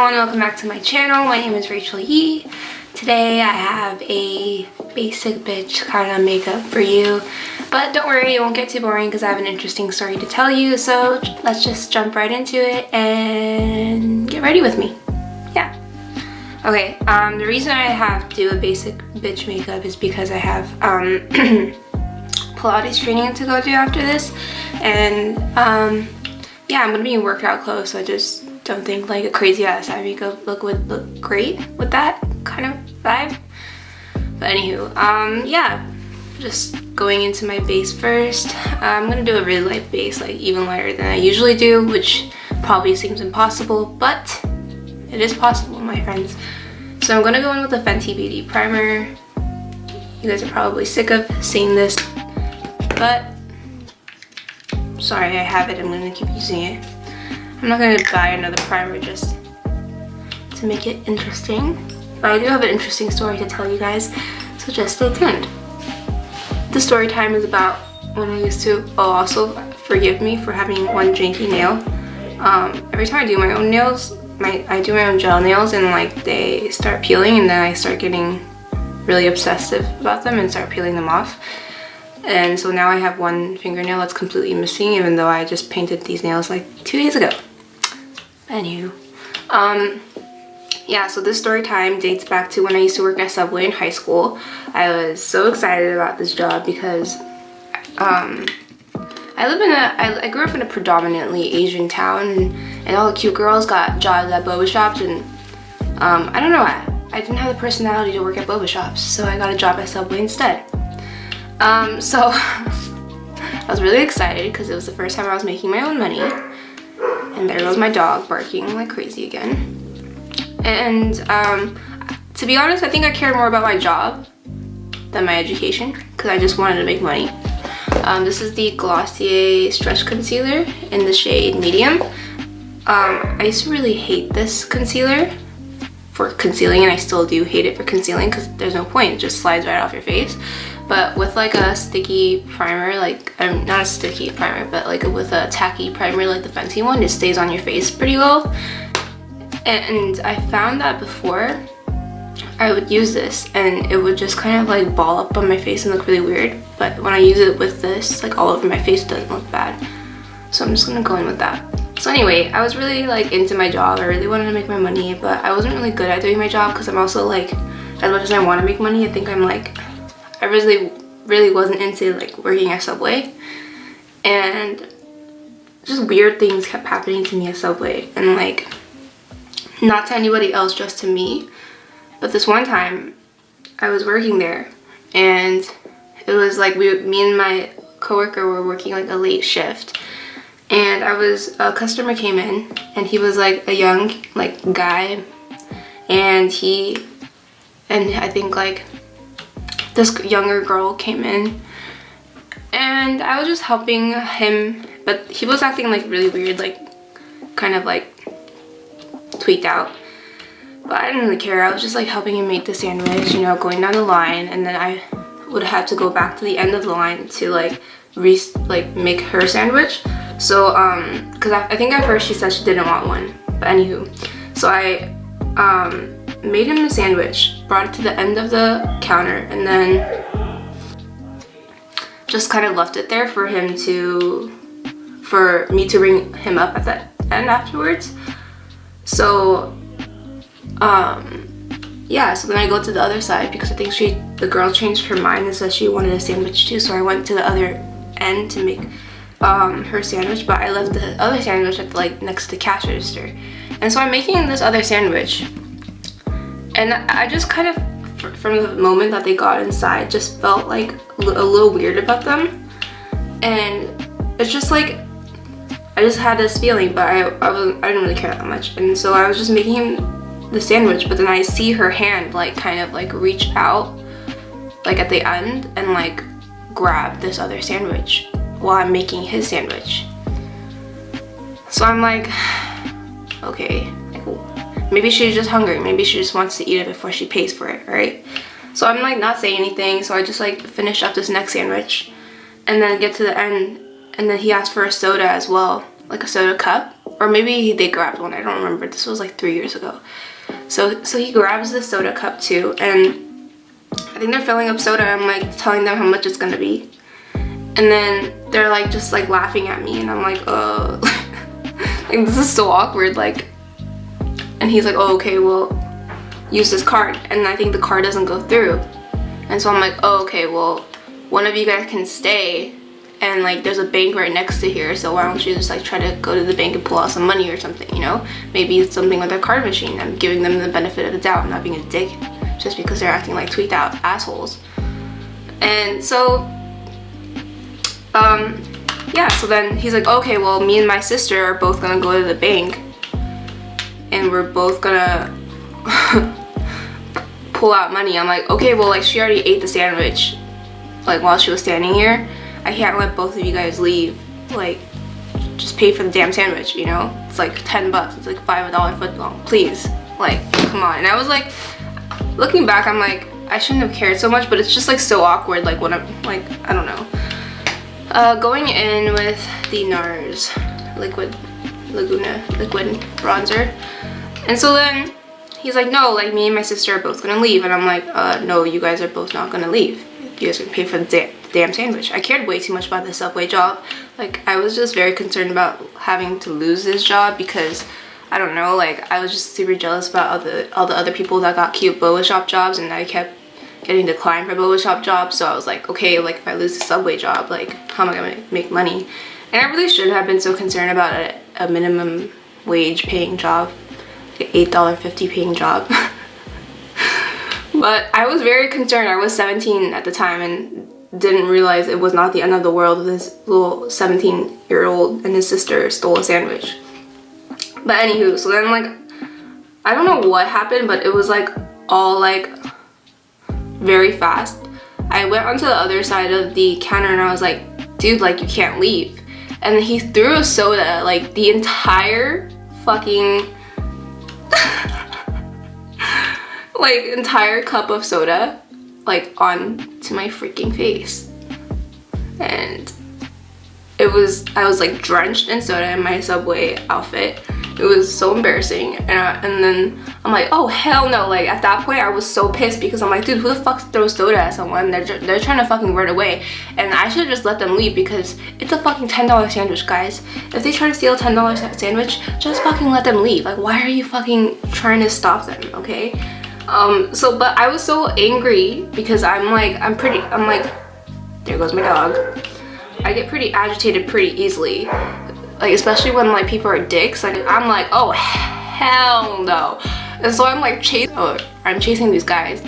everyone, welcome back to my channel. My name is Rachel Yee. Today I have a basic bitch kind of makeup for you, but don't worry, it won't get too boring because I have an interesting story to tell you. So let's just jump right into it and get ready with me. Yeah. Okay, the reason I have to do a basic bitch makeup is because I have Pilates training to go do after this, and yeah, I'm gonna be in workout clothes, so I just don't think like a crazy ass eye makeup would look great with that kind of vibe. But anywho, yeah, just going into my base first. I'm gonna do a really light base, like even lighter than I usually do, which probably seems impossible, but it is possible, my friends. So I'm gonna go in with a Fenty Beauty primer. You guys are probably sick of seeing this, but sorry, I have it. I'm gonna keep using it. I'm not gonna buy another primer just to make it interesting, but I do have an interesting story to tell you guys, so just stay tuned. The story time is about when I used to, oh, also forgive me for having one janky nail. Every time I do my own nails, I do my own gel nails, and like they start peeling, and then I start getting really obsessive about them and start peeling them off. And so now I have one fingernail that's completely missing, even though I just painted these nails like 2 days ago. Anywho, yeah, so this story time dates back to when I used to work at Subway in high school. I was so excited about this job because I grew up in a predominantly Asian town, and all the cute girls got jobs at boba shops, and I don't know, I didn't have the personality to work at boba shops, so I got a job at Subway instead. So I was really excited because it was the first time I was making my own money, and there goes my dog barking like crazy again. And to be honest, I think I cared more about my job than my education because I just wanted to make money. This is the Glossier Stretch Concealer in the shade Medium. I used to really hate this concealer for concealing, and I still do hate it for concealing because there's no point, it just slides right off your face. But with like a sticky primer, like not a sticky primer, but like with a tacky primer like the Fenty one, it stays on your face pretty well. And I found that before I would use this and it would just kind of like ball up on my face and look really weird, but when I use it with this like all over my face, it doesn't look bad. So I'm just gonna go in with that. So anyway, I was really like into my job. I really wanted to make my money, but I wasn't really good at doing my job because I'm also like, as much as I want to make money, I think I'm like, I really wasn't into like working at Subway, and just weird things kept happening to me at Subway, and like not to anybody else, just to me. But this one time I was working there, and it was like me and my coworker were working like a late shift, and a customer came in, and he was like a young like guy, and I think like this younger girl came in, and I was just helping him, but he was acting like really weird, like kind of like tweaked out. But I didn't really care. I was just like helping him make the sandwich, you know, going down the line, and then I would have to go back to the end of the line to like make her sandwich. So because I think at first she said she didn't want one, but anywho, so I made him a sandwich, brought it to the end of the counter, and then just kind of left it there for me to ring him up at the end afterwards. So yeah, so then I go to the other side because I think the girl changed her mind and said she wanted a sandwich too, so I went to the other end to make her sandwich, but I left the other sandwich at like next to the cash register. And so I'm making this other sandwich, and I just kind of, from the moment that they got inside, just felt like a little weird about them. And it's just like, I just had this feeling, but I didn't really care that much. And so I was just making him the sandwich, but then I see her hand like kind of like reach out like at the end and like grab this other sandwich while I'm making his sandwich. So I'm like, okay, maybe she's just hungry. Maybe she just wants to eat it before she pays for it, right? So I'm like not saying anything. So I just like finish up this next sandwich and then get to the end, and then he asked for a soda as well. like a soda cup, or maybe they grabbed one. I don't remember. This was like 3 years ago. So he grabs the soda cup too, and I think they're filling up soda. I'm like telling them how much it's gonna be, and then they're like just like laughing at me, and I'm like, like this is so awkward. Like, and he's like, oh, okay, well, use this card, and I think the card doesn't go through, and so I'm like, oh, okay, well, one of you guys can stay, and like there's a bank right next to here, so why don't you just like try to go to the bank and pull out some money or something, you know? Maybe it's something with their card machine. I'm giving them the benefit of the doubt. I'm not being a dick just because they're acting like tweaked out assholes. And so yeah, so then he's like, okay, well, me and my sister are both gonna go to the bank, and we're both gonna pull out money. I'm like, okay, well, like she already ate the sandwich like while she was standing here. I can't let both of you guys leave. Like, just pay for the damn sandwich, you know? It's like $10. It's like $5 foot long. Please, like, come on. And I was like, looking back, I'm like, I shouldn't have cared so much, but it's just like so awkward. Like when I'm like, I don't know. Going in with the NARS Laguna liquid bronzer, and so then he's like, no, like me and my sister are both gonna leave, and I'm like, no, you guys are both not gonna leave. You guys are gonna pay for the damn sandwich. I cared way too much about the Subway job. Like, I was just very concerned about having to lose this job because, I don't know, like, I was just super jealous about all the other people that got cute boba shop jobs, and I kept getting declined for boba shop jobs. So I was like, okay, like if I lose the Subway job, like how am I gonna make money? And I really shouldn't have been so concerned about a minimum wage paying job, like an $8.50 paying job. But I was very concerned. I was 17 at the time and didn't realize it was not the end of the world. This little 17-year-old and his sister stole a sandwich. But anywho, so then like, I don't know what happened, but it was like all like very fast. I went onto the other side of the counter and I was like, dude, like you can't leave. And then he threw a soda, like the entire fucking like entire cup of soda, like onto my freaking face. And I was like drenched in soda in my Subway outfit. It was so embarrassing. And then I'm like, oh hell no. Like at that point I was so pissed because I'm like, dude, who the fuck throws soda at someone? They're trying to fucking run away, and I should have just let them leave because it's a fucking $10 sandwich, guys. If they try to steal a $10 sandwich, just fucking let them leave. Like, why are you fucking trying to stop them? Okay. But I was so angry because I'm like, there goes my dog. I get pretty agitated pretty easily, like especially when like people are dicks. Like I'm like, oh hell no. And so I'm like I'm chasing these guys,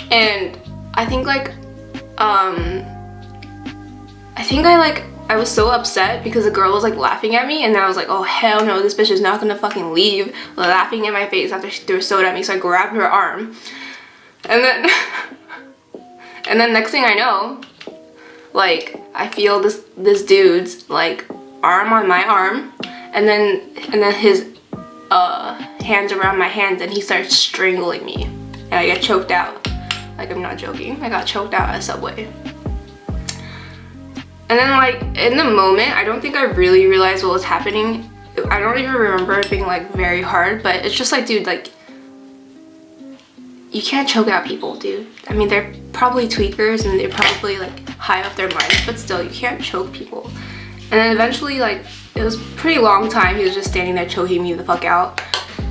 and I think like I was so upset because the girl was like laughing at me, and I was like, oh hell no, this bitch is not gonna fucking leave, laughing in my face after she threw soda at me. So I grabbed her arm, and then and then next thing I know, like I feel this dude's like arm on my arm, and then his hands around my hands, and he starts strangling me, and I get choked out. Like, I'm not joking, I got choked out at Subway. And then like in the moment, I don't think I really realized what was happening. I don't even remember it being like very hard, but it's just like, dude, like you can't choke out people, dude. I mean, they're probably tweakers and they're probably like high off their minds, but still, you can't choke people. And then eventually, like, it was a pretty long time, he was just standing there choking me the fuck out.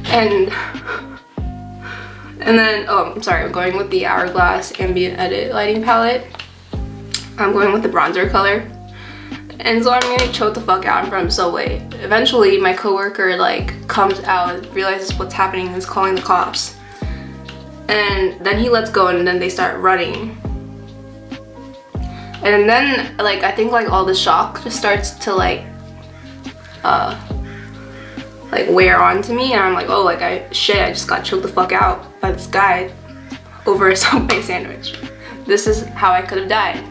And then, oh, I'm sorry, I'm going with the Hourglass Ambient Edit lighting palette. I'm going with the bronzer color. And so I'm getting choked the fuck out in front of Subway. Eventually, my coworker like comes out and realizes what's happening and is calling the cops. And then he lets go, and then they start running. And then like I think like all the shock just starts to like wear onto me, and I'm like, oh, like I just got choked the fuck out by this guy over a Subway sandwich. This is how I could have died.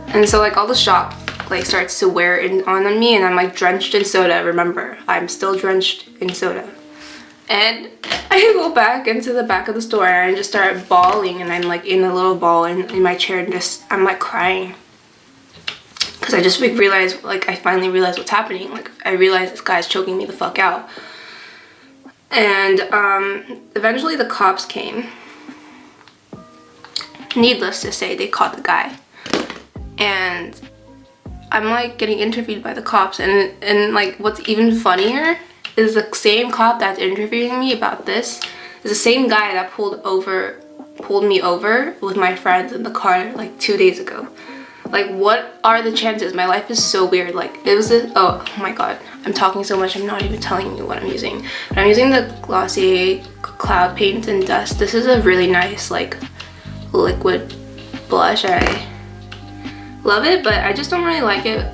And so like all the shock like starts to wear on me, and I'm like drenched in soda. Remember, I'm still drenched in soda. And I go back into the back of the store and I just start bawling, and I'm like in a little ball in my chair, and I'm like crying. because I just realized, like, I finally realized what's happening. Like, I realized this guy's choking me the fuck out. And eventually the cops came. Needless to say, they caught the guy. And I'm like getting interviewed by the cops, and like what's even funnier is the same cop that's interviewing me about this is the same guy that pulled me over with my friends in the car like 2 days ago. Like, what are the chances? My life is so weird. Like, it was this, oh my god, I'm talking so much, I'm not even telling you what I'm using. But I'm using the Glossier Cloud Paint and Dust. This is a really nice like liquid blush. I love it, but I just don't really like it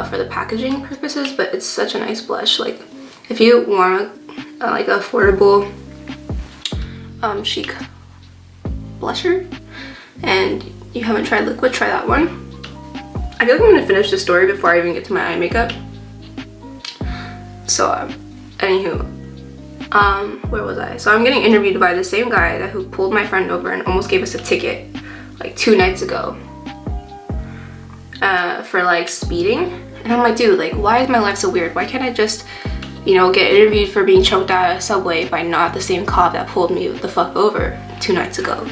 for the packaging purposes, but it's such a nice blush. Like, if you want like affordable chic blusher and you haven't tried liquid, try that one. I feel like I'm gonna finish the story before I even get to my eye makeup. So anywho, where was I? So I'm getting interviewed by the same guy who pulled my friend over and almost gave us a ticket like 2 nights ago for like speeding. And I'm like, dude, like, why is my life so weird? Why can't I just, you know, get interviewed for being choked out at a subway by not the same cop that pulled me the fuck over 2 nights ago?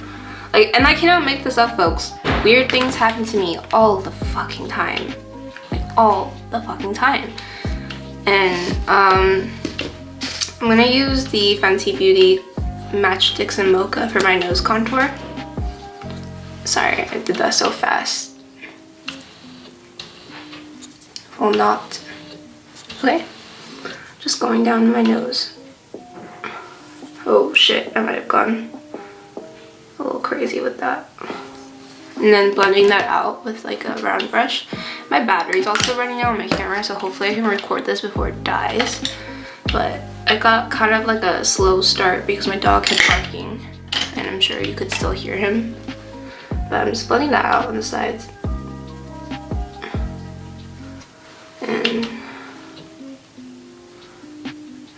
Like, and I cannot make this up, folks. Weird things happen to me all the fucking time. Like, all the fucking time. And I'm gonna use the Fenty Beauty Matchsticks and Mocha for my nose contour. Sorry, I did that so fast. Well, not. Okay. Just going down my nose. Oh shit, I might have gone a little crazy with that. And then blending that out with like a round brush. My battery's also running out on my camera, so hopefully I can record this before it dies. But I got kind of like a slow start because my dog kept barking, and I'm sure you could still hear him. But I'm just blending that out on the sides. And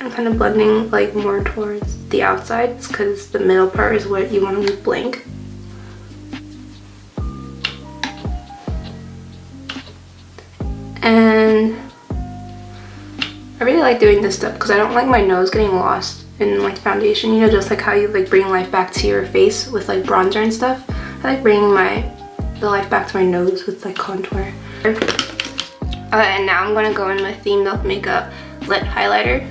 I'm kind of blending like more towards the outsides because the middle part is what you want to leave blank. And I really like doing this stuff because I don't like my nose getting lost in like foundation, you know, just like how you like bring life back to your face with like bronzer and stuff. I like bringing the life back to my nose with like contour. And now I'm gonna go in with the Milk Makeup Lit Highlighter.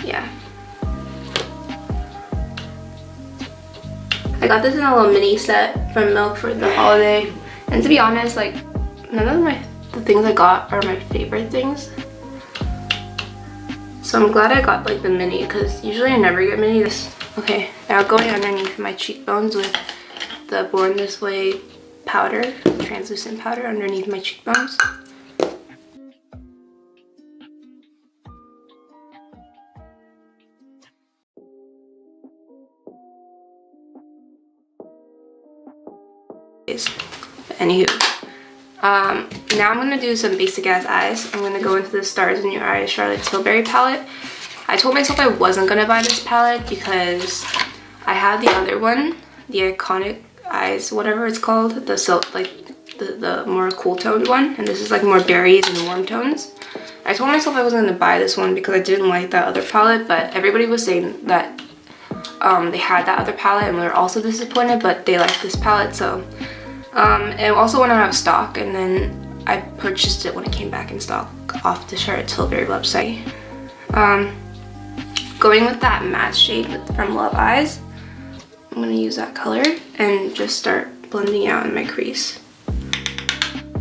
Yeah. I got this in a little mini set from Milk for the holiday. And to be honest, like, none of the things I got are my favorite things. So I'm glad I got like the mini because usually I never get mini. Okay, now going underneath my cheekbones with the Born This Way powder, translucent powder underneath my cheekbones. Anywho, now I'm gonna do some basic ass eyes. I'm gonna go into the Stars in Your Eyes Charlotte Tilbury palette. I told myself I wasn't gonna buy this palette because I have the other one, the Iconic Eyes, whatever it's called, the more cool toned one, and this is like more berries and warm tones. I told myself I wasn't gonna buy this one because I didn't like that other palette, but everybody was saying that they had that other palette and we were also disappointed, but they liked this palette, so it also went out of stock, and then I purchased it when it came back in stock off the Charlotte Tilbury website. Going with that matte shade from Love Eyes, I'm gonna use that color and just start blending out in my crease.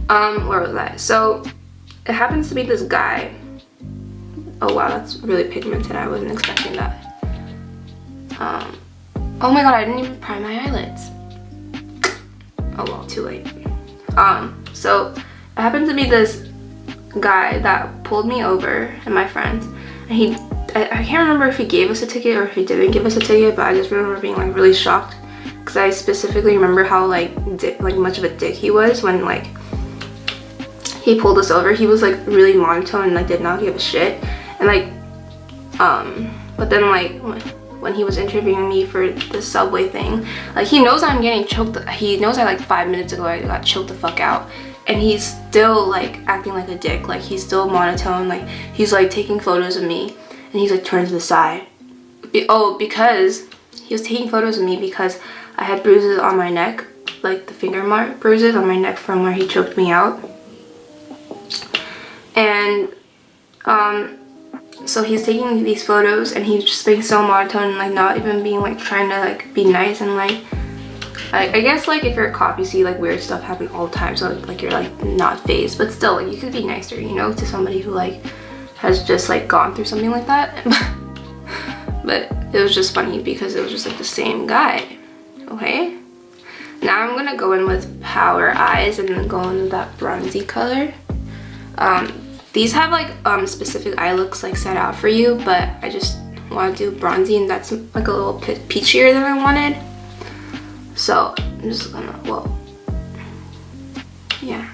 Where was I? So it happens to be this guy. Oh wow, that's really pigmented. I wasn't expecting that. Oh my god, I didn't even prime my eyelids. Oh well, too late. So it happened to be this guy that pulled me over and my friends, and I can't remember if he gave us a ticket or if he didn't give us a ticket, but I just remember being like really shocked because I specifically remember how like much of a dick he was when like he pulled us over. He was like really monotone and like did not give a shit, and like but then like when he was interviewing me for the Subway thing. Like, he knows I'm getting choked. He knows I like 5 minutes ago I got choked the fuck out, and he's still like acting like a dick. Like, he's still monotone. Like, he's like taking photos of me, and he's like turned to the side. Because he was taking photos of me because I had bruises on my neck, like the finger mark bruises on my neck from where he choked me out. And so he's taking these photos, and he's just being so monotone and like not even being like trying to like be nice. And like I guess like if you're a cop, you see like weird stuff happen all the time, so like you're like not fazed, but still like you could be nicer, you know, to somebody who like has just like gone through something like that. But it was just funny because it was just like the same guy. Okay, now I'm gonna go in with Power Eyes and then go in with that bronzy color. These have like specific eye looks like set out for you, but I just want to do bronzy, and that's like a little peachier than I wanted. So I'm just gonna, well, yeah.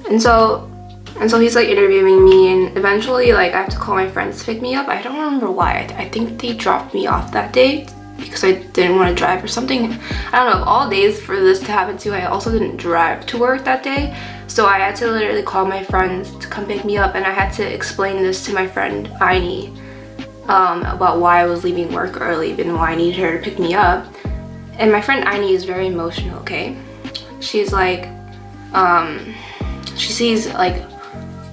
And so he's like interviewing me, and eventually like I have to call my friends to pick me up. I don't remember why. I think they dropped me off that day because I didn't want to drive or something. I don't know, of all days for this to happen to, I also didn't drive to work that day. So I had to literally call my friends to come pick me up, and I had to explain this to my friend Aini about why I was leaving work early and why I needed her to pick me up. And my friend Aini is very emotional, okay? She's like, she sees like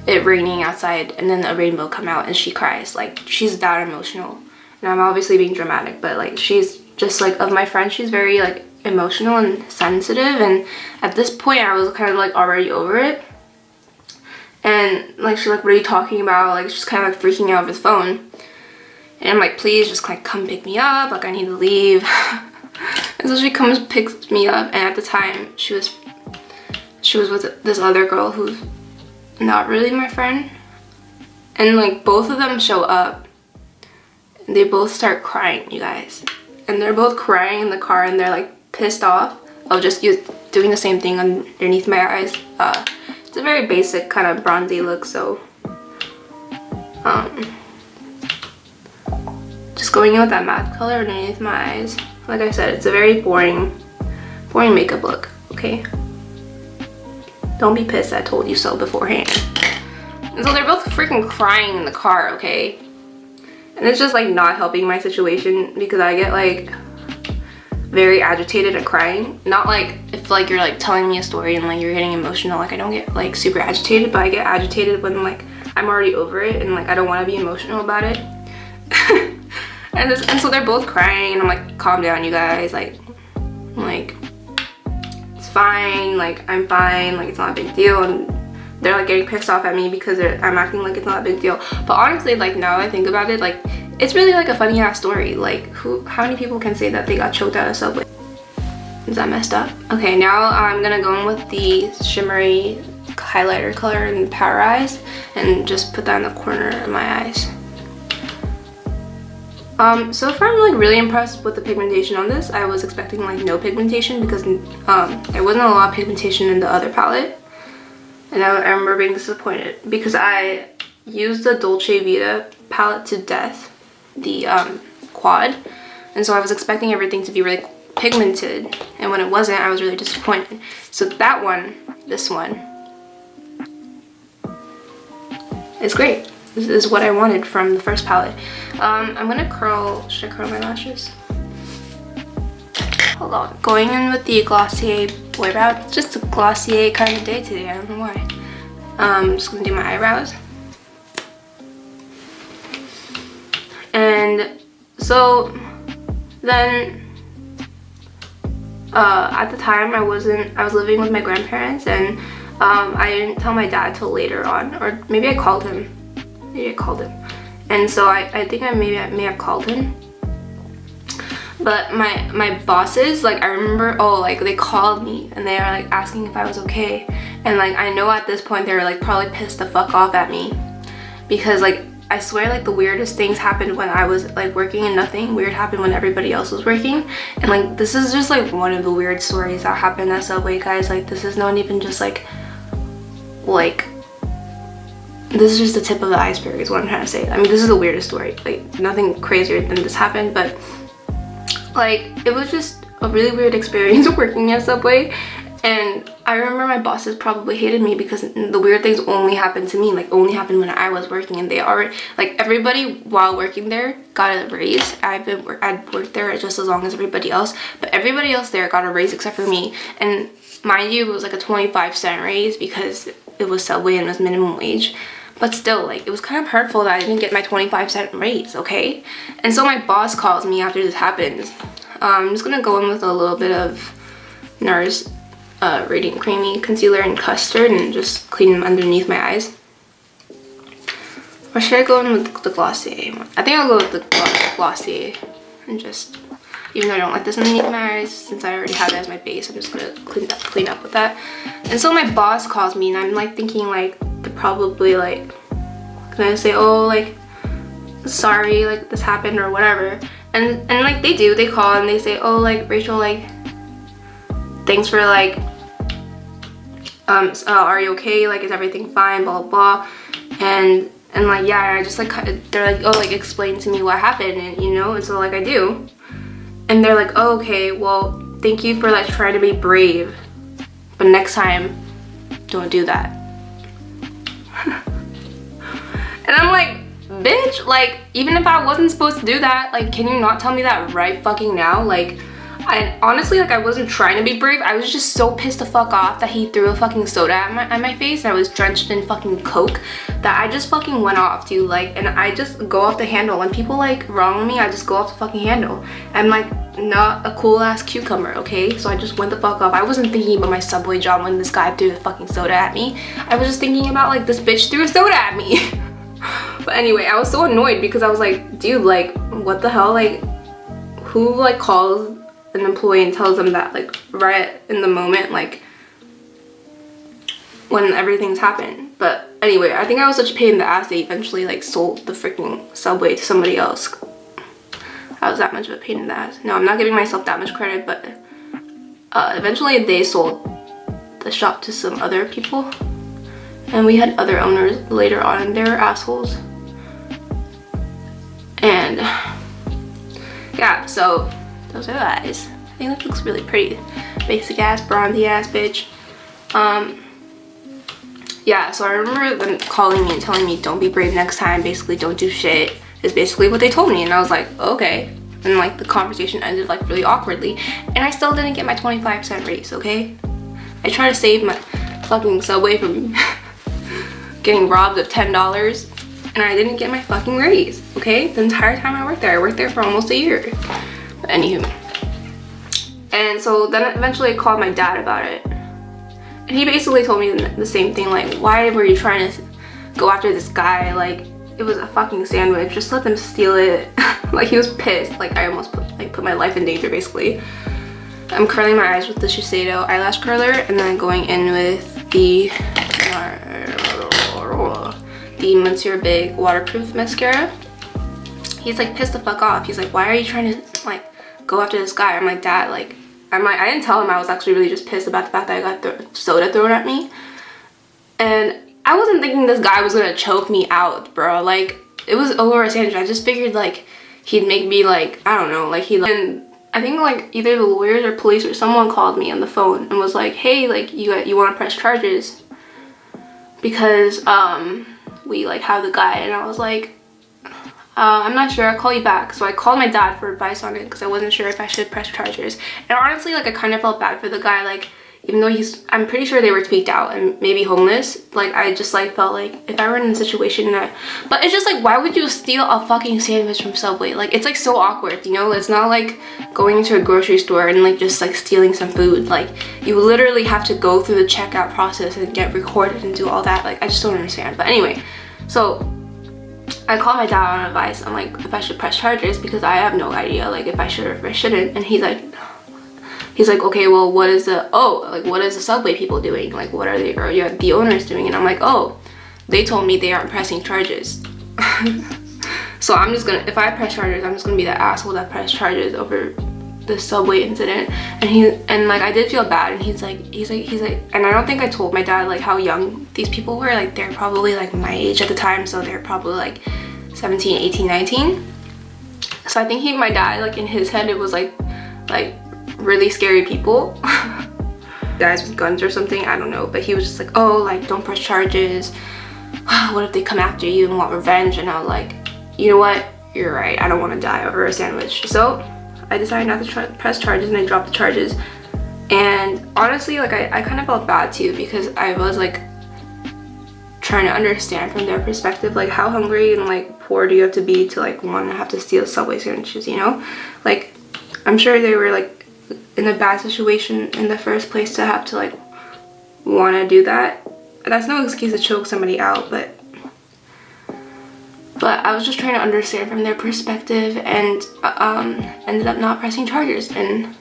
it raining outside and then a rainbow come out and she cries. Like, she's that emotional. And I'm obviously being dramatic, but like she's just like, of my friends, she's very like emotional and sensitive, and at this point I was kind of like already over it. And like she's like, what are you talking about? Like, she's kind of like freaking out over the phone, and I'm like, please just like come pick me up, like I need to leave. And so she comes, picks me up, and at the time she was with this other girl who's not really my friend, and like both of them show up and they both start crying, you guys. And they're both crying in the car, and they're like pissed off of just doing the same thing underneath my eyes. It's a very basic kind of bronzy look, so just going in with that matte color underneath my eyes. Like I said, it's a very boring makeup look, okay? Don't be pissed I told you so beforehand. And so they're both freaking crying in the car, okay? And it's just like not helping my situation because I get like very agitated at crying. Not like if like you're like telling me a story and like you're getting emotional, like I don't get like super agitated, but I get agitated when like I'm already over it and like I don't want to be emotional about it. and so they're both crying, and I'm like, calm down, you guys, like it's fine, like I'm fine, like it's not a big deal. And they're like getting pissed off at me because I'm acting like it's not a big deal. But honestly, like now I think about it, like it's really like a funny ass story. Like how many people can say that they got choked out of Subway? Is that messed up? Okay, now I'm gonna go in with the shimmery highlighter color in Power Eyes and just put that in the corner of my eyes. So far I'm like really impressed with the pigmentation on this. I was expecting like no pigmentation because there wasn't a lot of pigmentation in the other palette. And I remember being disappointed because I used the Dolce Vita palette to death, the quad, and so I was expecting everything to be really pigmented, and when it wasn't, I was really disappointed. So that one, this one, is great. This is what I wanted from the first palette. I'm gonna curl, should I curl my lashes? Hold on. Going in with the Glossier Boy Brow. It's just a Glossier kind of day today, I don't know why. I'm just gonna do my eyebrows. And so then at the time I was living with my grandparents, and I didn't tell my dad till later on, or maybe I called him. And so I think I may have called him. But my bosses, like I remember, like they called me and they were like asking if I was okay. And like I know at this point they were like probably pissed the fuck off at me because like I swear like the weirdest things happened when I was like working and nothing weird happened when everybody else was working. And like this is just like one of the weird stories that happened at Subway, guys. Like this is not even just like this is just the tip of the iceberg is what I'm trying to say. I mean, this is the weirdest story. Like, nothing crazier than this happened, but like, it was just a really weird experience working at Subway. And I remember my bosses probably hated me because the weird things only happened to me, like only happened when I was working, and they already, like, everybody while working there got a raise. I'd worked there just as long as everybody else, but everybody else there got a raise except for me. And mind you, it was like a 25-cent raise because it was Subway and it was minimum wage. But still, like, it was kind of hurtful that I didn't get my 25-cent raise, okay? And so my boss calls me after this happens. I'm just gonna go in with a little bit of NARS Radiant Creamy Concealer and Custard and just clean them underneath my eyes. Or should I go in with the Glossier one? I think I'll go with the Glossier and just, even though I don't like this underneath my eyes, since I already have it as my base, I'm just gonna clean up with that. And so my boss calls me and I'm like thinking like, they're probably like gonna say, oh, like, sorry, like this happened or whatever. And like they call and they say, oh, like, Rachel, like, thanks for like, are you okay? Like, is everything fine? Blah, blah, blah. And like, yeah, I just like, they're like, oh, like, explain to me what happened, and you know, and so like I do. And they're like, oh, okay, well, thank you for like trying to be brave, but next time, don't do that. And I'm like, bitch, like, even if I wasn't supposed to do that, like, can you not tell me that right fucking now? Like, I honestly, like, I wasn't trying to be brave. I was just so pissed the fuck off that he threw a fucking soda at my face and I was drenched in fucking Coke that I just fucking went off, dude. Like, and I just go off the handle. When people like wrong me, I just go off the fucking handle. I'm like not a cool ass cucumber, okay? So I just went the fuck off. I wasn't thinking about my Subway job when this guy threw the fucking soda at me. I was just thinking about like, this bitch threw a soda at me. But anyway, I was so annoyed because I was like, dude, like, what the hell? Like, who like calls an employee and tells them that like right in the moment, like when everything's happened? But anyway, I think I was such a pain in the ass they eventually like sold the freaking Subway to somebody else. I was that much of a pain in the ass. No, I'm not giving myself that much credit, but eventually they sold the shop to some other people, and we had other owners later on and they were assholes. And yeah, so those are the eyes. I think that looks really pretty. Basic ass, bronzy ass bitch. Yeah, so I remember them calling me and telling me don't be brave next time, basically don't do shit, is basically what they told me. And I was like, okay. And like the conversation ended like really awkwardly, and I still didn't get my 25-cent raise, okay? I tried to save my fucking Subway from getting robbed of $10, and I didn't get my fucking raise, okay? The entire time I worked there for almost a year. But anywho. And so then eventually I called my dad about it. And he basically told me the same thing, like, why were you trying to go after this guy? Like, it was a fucking sandwich, just let them steal it. Like, he was pissed, like I almost put my life in danger basically. I'm curling my eyes with the Shiseido eyelash curler and then going in with the Monsieur Big waterproof mascara. He's like pissed the fuck off. He's like, why are you trying to like go after this guy? I'm like, Dad, like, I didn't tell him. I was actually really just pissed about the fact that I got soda thrown at me. And I wasn't thinking this guy was gonna choke me out, bro. Like, it was over a sandwich. I just figured like he'd make me like, I don't know, like and I think like either the lawyers or police or someone called me on the phone and was like, hey, like you want to press charges because we like have the guy. And I was like, I'm not sure, I'll call you back. So I called my dad for advice on it because I wasn't sure if I should press charges. And honestly, like, I kind of felt bad for the guy. Like, even though I'm pretty sure they were tweaked out and maybe homeless, like, I just like felt like if I were in a situation that, but it's just like, why would you steal a fucking sandwich from Subway? Like, it's like so awkward, you know? It's not like going into a grocery store and like just like stealing some food. Like, you literally have to go through the checkout process and get recorded and do all that. Like, I just don't understand. But anyway, so I called my dad on advice on like if I should press charges because I have no idea like if I should or if I shouldn't. And he's like, okay, well, what is the Subway people doing? Like, what are they, or the owners doing? And I'm like, oh, they told me they aren't pressing charges. So I'm just gonna, if I press charges, I'm just gonna be the asshole that pressed charges over the subway incident, and like I did feel bad, and he's like, and I don't think I told my dad like how young these people were. Like they're probably like my age at the time, so they're probably like 17, 18, 19. So I think my dad, like in his head, it was like really scary people. Guys with guns or something, I don't know, but he was just like, oh, like don't press charges. What if they come after you and want revenge? And I was like, you know what, you're right, I don't want to die over a sandwich. So I decided not to press charges, and I dropped the charges. And honestly, like I kind of felt bad too, because I was like trying to understand from their perspective, like how hungry and like poor do you have to be to like want to have to steal Subway sandwiches, you know? Like I'm sure they were like in a bad situation in the first place to have to like want to do that. That's no excuse to choke somebody out, but I was just trying to understand from their perspective, and ended up not pressing charges, and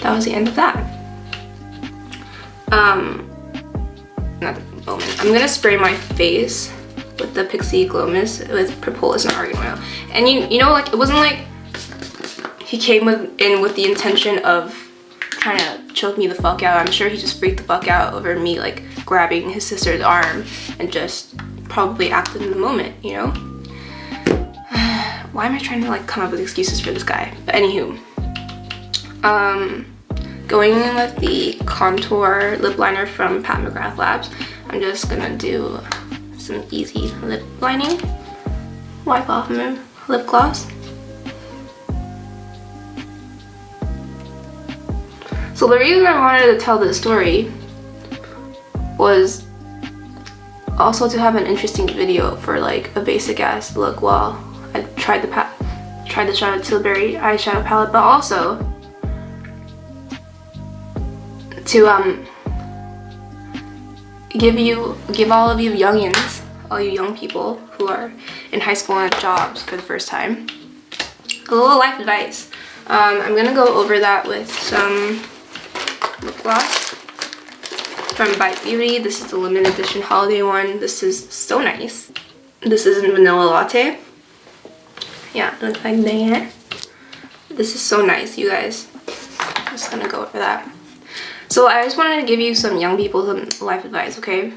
that was the end of that. Not the moment. I'm gonna spray my face with the Pixie Glow Mist with propolis and argan oil, and you know, like it wasn't like he came in with the intention of trying to choke me the fuck out. I'm sure he just freaked the fuck out over me like grabbing his sister's arm and just probably acted in the moment, you know? Why am I trying to like come up with excuses for this guy? But anywho, going in with the contour lip liner from Pat McGrath Labs, I'm just gonna do some easy lip lining. Wipe off my lip gloss. So the reason I wanted to tell this story was also to have an interesting video for like a basic ass look while I tried the Charlotte Tilbury eyeshadow palette, but also to give all of you youngins, all you young people who are in high school and at jobs for the first time, a little life advice. I'm gonna go over that with some lip gloss from Bite Beauty. This is the limited edition holiday one. This is so nice. This is in vanilla latte. Yeah, it looks like that. This is so nice, you guys. I'm just gonna go over that. So I just wanted to give you some young people some life advice, okay?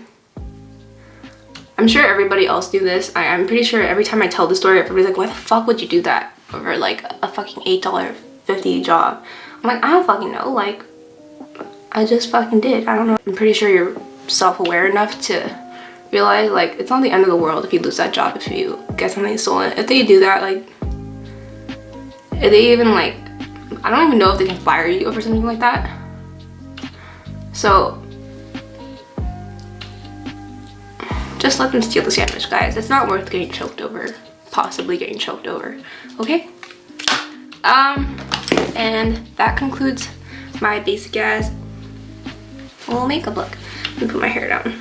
I'm sure everybody else do this. I'm pretty sure every time I tell the story, everybody's like, why the fuck would you do that over like a fucking $8.50 job? I'm like, I don't fucking know. Like, I just fucking did. I don't know. I'm pretty sure you're self-aware enough to realize like it's not the end of the world if you lose that job, if you get something stolen. If they do that, like, if they even like, I don't even know if they can fire you over something like that. So just let them steal the sandwich, guys. It's not worth getting choked over, possibly getting choked over, okay? And that concludes my basic ass little makeup look. Let me put my hair down.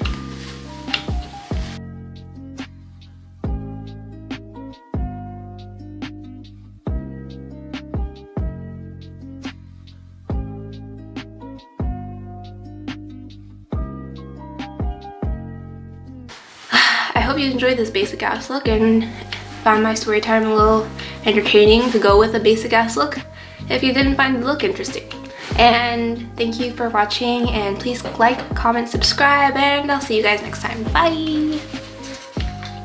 I hope you enjoyed this basic ass look and found my story time a little entertaining to go with a basic ass look if you didn't find the look interesting. And thank you for watching, and please like, comment, subscribe, and I'll see you guys next time. Bye!